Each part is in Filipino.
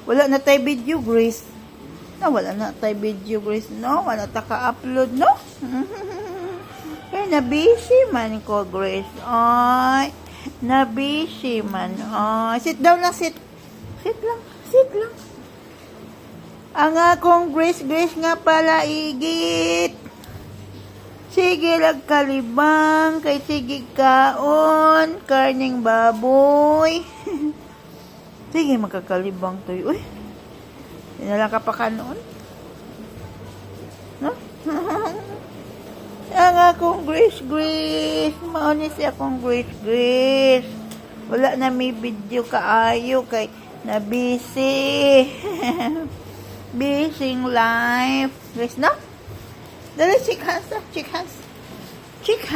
Wala na tayo video, Grace. Wala na tayo video, Grace, no? Wala ta ka-upload, no? Kaya na-busy man ko, Grace. Ay, na-busy man. Ay, sit down lang, sit. Sit lang, sit lang. Ang akong Grace nga pala, igit. Sige lang kalibang, kay sige kaon, karning baboy. Sige, magkakalibang to. Uy, lang ka pa ka noon. No? Ang akong Grace. Maunis akong Grace. Wala na may video kaayo kay na busy. Busy life. Grace, no? Dali, shake hands. Shake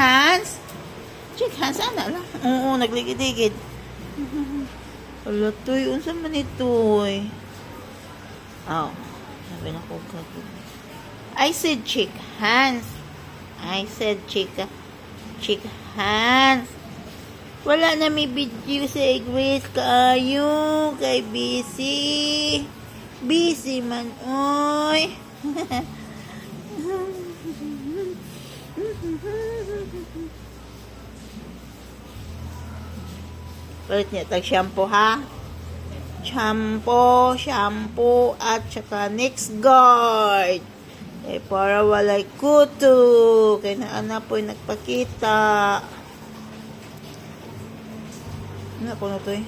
hands, ano lang? Oo, nagligid-ligid. Wala, Toy. Unsa man ito'y? Oh, sabi na ko kago. I said shake hands. Shake hands. Wala na may video sa Grace kaayo. Kay busy. Busy man, oy. Palit niya tag shampoo, ha? Shampoo at saka next guard. Para walay kuto. Kaya na po'y nagpakita. Ano ko na to eh?